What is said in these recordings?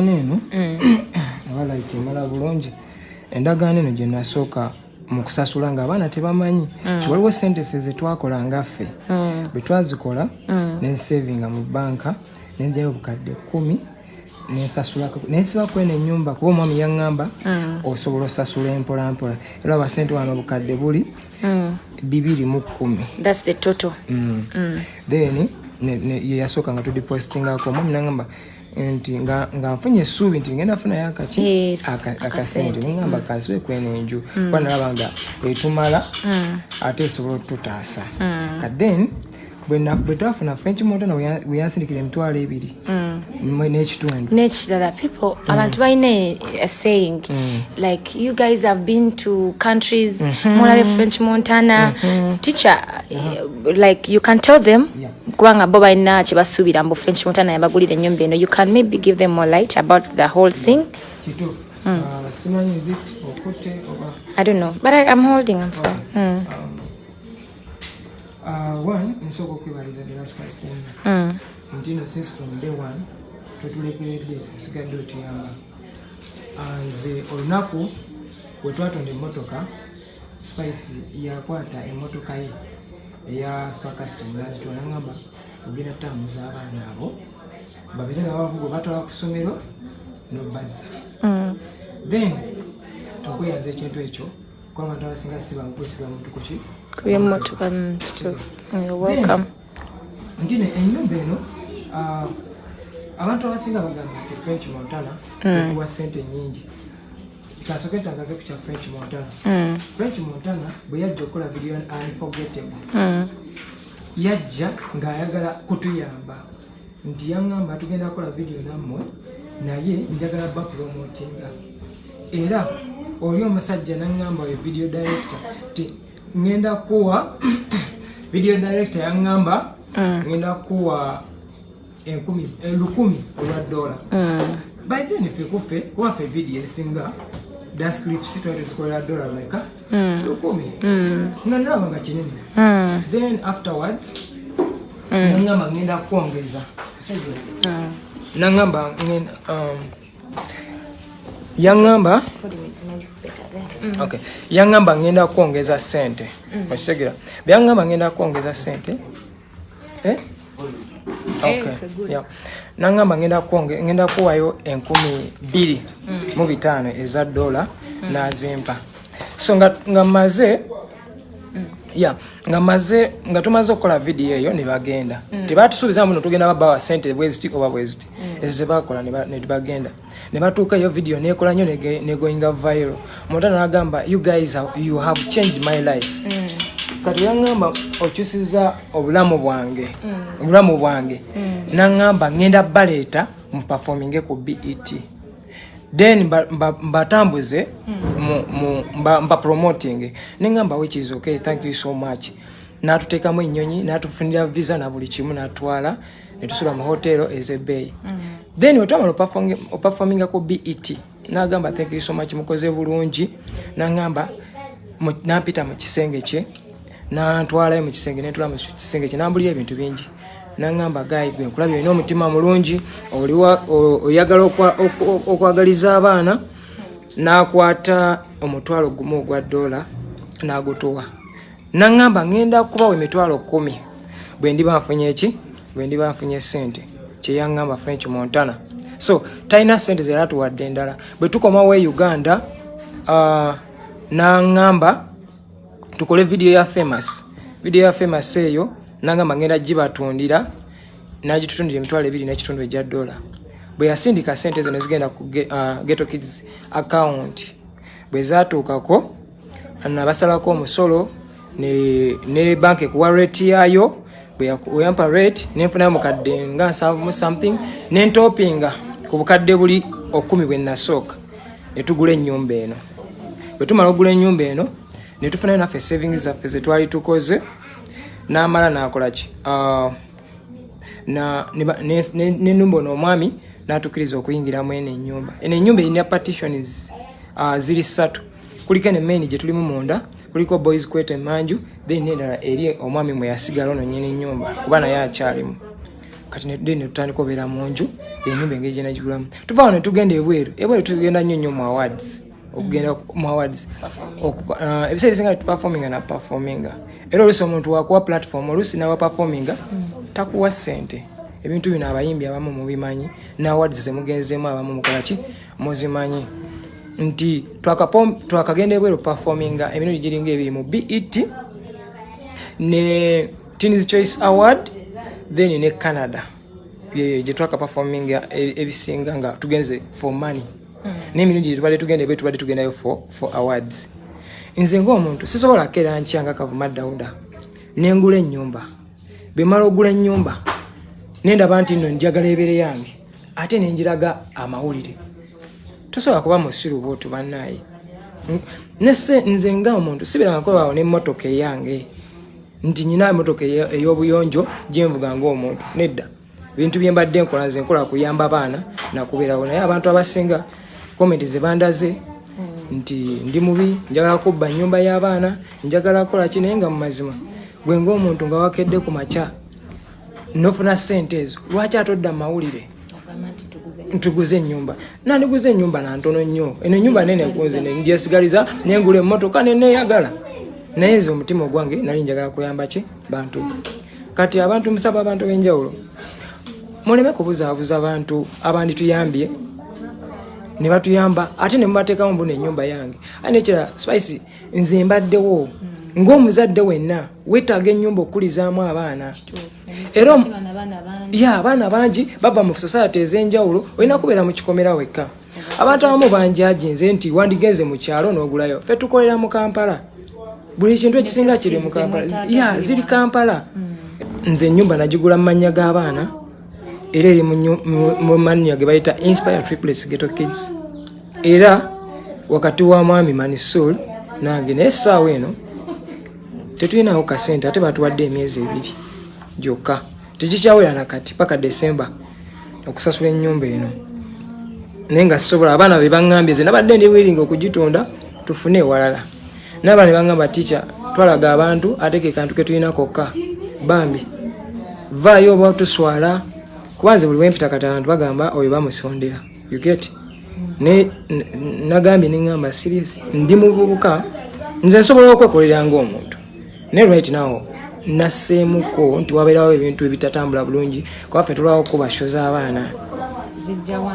Neno wala itimala bulungi endagaano eno gye nasooka mu kusasula ng'abaana tebamanyi waliwo ssente ffe ze twakola ngaffe bwe twazikola nensevinga mu banka nenzirayo obukadde 10 nensasulako nensibako eno ennyumba kuba omwami yaŋŋamba osobola osasula empolampola era abasente wano obukadde buli 210. That's the total. Then ye yasooka nga tudipositingako omwami naŋŋamba nti nga nfunye essuubi nti ngenda funayo akasente nengamba kansibe kweno enju kuba nalaba nga etumala ate esobola otutaasa kadden bwe twafuna French Montana we yansindikira emitwalo 2 n'ekitundu n'ekirala people abantu balina a saying like you guys have been to countries mulabe French Montana teacher like you can tell them kubanga bo balina kye basuubira mbu French Montana yabagulira ennyumba eno you can maybe give them more light about the whole thing. I don't know but I'm holding I'm fine. One nsooka okwebaliza the last price Diana ntino since from day one twetulekeredde osigadde otuyamba nze olunaku bwe twatonda emmotoka Spice yakwata emmotoka ye eya Supercustom nazitwala ngamba ogenda tambuza abaana abo babere babavuga batwala ku ssomero n'obazza then tukweyanza ekintu ekyo kuba abantu abasinga sibankusiba muntu kuki kubyemotoka you're welcome. Ngine ennyumba eno abantu abasinga bagamba nti French Montana etuwa ssente nnyingi kasooka entangaze ku kya French Montana. French Montana bwe yajja okukola video unforgettable yajja ng'ayagala kutuyamba nti yaŋŋamba tugenda kukola video nammwe naye njagala bapromotinga era oli omusajja naŋŋamba we video director ti ngenda kuwa video director yaŋŋamba ngenda kuwa $10,000 by then ffe kuba ffe video esinga dance clips twatuzikolela $1,000 nga nalaba nga kinene then afterwards naŋŋamba ngenda kwongeza naŋŋamba yaŋŋamba okay yaŋŋamba ngenda kwongeza ssente okisegera byaŋŋamba ngenda kwongeza ssente okay yeah naŋŋamba ngenda kuwayo $2,500 eza dola nazimpa so nga maze nga tumaze okukola video eyo ne bagenda tebatusuubiza muno tugenda babawa ssente bweziti oba bweziti ezo zebakola ne bagenda ne batuuka iyo video nekola nnyo negoinga viral Montana agamba you guys you have changed my life kati yaŋŋamba okyusiza obulamu bwange naŋŋamba ngenda baleeta mu performing ku BET then mbatambuze mba promoting neŋŋamba which is okay thank you so much n'atuteekamu ennyonyi n'atufunira visa na buli kimu n'atwala ne tusula mu hotelo ez'ebbeeyi then wetwamala performing ku BET n'agamba thank you so much mukoze bulungi naŋŋamba n'ampita mu kisenge kye n'antwalayo mu kisenge n'entula mu kisenge kye n'ambulira ebintu bingi naŋŋamba gayi gwe nkulabye olina omutima mulungi oyagala okwagaliza abaana n'akwata $1,000 ogwa dola n'agutuwa naŋŋamba ngenda kubawa $10,000 bwe ndiba nfunye ssente kyeyaŋŋamba French Montana so talina ssente ze yatuwadde endala bwe tukomawo e Uganda naŋŋamba tukole video ya famous eyo naŋŋamba ngenda gibatundira n'agitutundira $2,200 ejja dola bwe yasindika ssente ezo nezigenda ku Ghetto Kids account bwe zaatuukako nabasalako omusolo ne bank ekuwa rate yayo bwe yampa rate nenfunayo mukadde nga 7 something nentopinga ku bukadde buli 10 bwe nasooka ne tugula ennyumba eno bwe tumala okugula ennyumba eno ne tufunayo naffe savings zaffe ze twali tukoze n'amala n'akola ki n'ennumba ono omwami n'atukkiriza okuyingiramu eno ennyumba erina partitions ziri 3 kuliko ene main gye tulimu munda kuliko boys kwete manju then n'endala eri omwami mwe yasigala ono nnyini ennyumba kuba naye akyalimu kati ne tutandika obeera mu nju ennyumba engeri gye nagigulamu tuva awo ne tugenda ebweru tugenda nnyo mu awards okugenda mu awards ebiseera ebisinga tuperforminga na performinga era oluusi omuntu wakuwa platform oluusi nawa performinga takuwa ssente ebintu bino abayimbi abamu mubimanyi ne awards zemugenzeemu abamu mukolaki muzimanyi nti twakagenda ebweru performinga emirundi giringa ebiri mu BET ne Teen's Choice Award then ne Canada gye twaka performinga ebisinga nga tugenze for money n'emirundi gye tubadde tugenda ebweru tubadde tugendayo for awards nze ng'omuntu sisobola kera nkyanga Kavuma Dauda nengula ennyumba bemala ogula ennyumba nendaba nti nno njagala ebeere yange ate nenjiraga amawulire tosobola kuba musiru bw'otu bannaye nze nga omuntu sibira nkolaawo n'emmotoka eyange nti nyina emmotoka ey'obuyonjo gyenvuga ng'omuntu nedda bintu bye mbadde nkola nze nkola kuyamba abaana nakubeerawo naye abantu abasinga komenti ze bandaze nti ndi mubi njagala kubba nnyumba y'abaana njagala kukola ki naye nga mu mazima gwe ng'omuntu nga wakedde ku makya nofuna ssente ezo lwaki atodda mu mawulire ntuguze ennyumba nandiguze ennyumba nantono nnyo eno ennyumba nene kunze nengyesigaliza nengula emmotoka neneyagala naye nze omutima ogwange nali njagala kuyamba ki bantu kati abantu musaba abantu b'enjawulo muleme kubuzaabuza abantu abandi tuyambye ne batuyamba ate ne mubateekamu mbuna ennyumba yange anekira Spice nze mbaddewo ng'omuzadde wenna weetaaga ennyumba okukulizaamu abaana era abaana bangi bava mu society ez'enjawulo olina kubeera mu kikomera wekka abantu abamu banjajinze nti wandigenze mu kyalo n'ogulayo ffe tukolera mu Kampala buli kintu ekisinga kiri mu Kampala ziri Kampala nze ennyumba nagigula mu mannya g'abaana era eri mu mannya ge bayita Inspire Triplets Ghetto Kids era wakati wa mwami Manisoul nange naye essaawa eno tetulinawo kasente ate batuwadde emyezi 2 gyokka tekikyawera nakati paka December okusasula ennyumba eno naye nga sisobola abaana be baŋŋambye ze nabadde ndi wiringa okugitunda tufune ewalala n'abaana ne baŋŋamba teacher twalaga abantu ate ke kantu ke tulina kokka bambi vaayo oba tuswala kubanze buli wempita kati abantu bagamba oyo bamusondera you get nagambye neŋŋamba serious ndi muvubuka nze nsobola okwekolera ng'omuntu naye right now nasseemuko nti wabeerawo ebintu ebitatambula bulungi kuba ffe tulwawo kubashoza abaana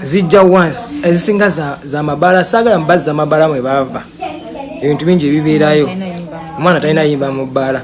zijja wansi ezisinga za mabala saagala mubazza mabala mwe baava ebintu bingi ebibeerayo omwana talina yimba mu bbaala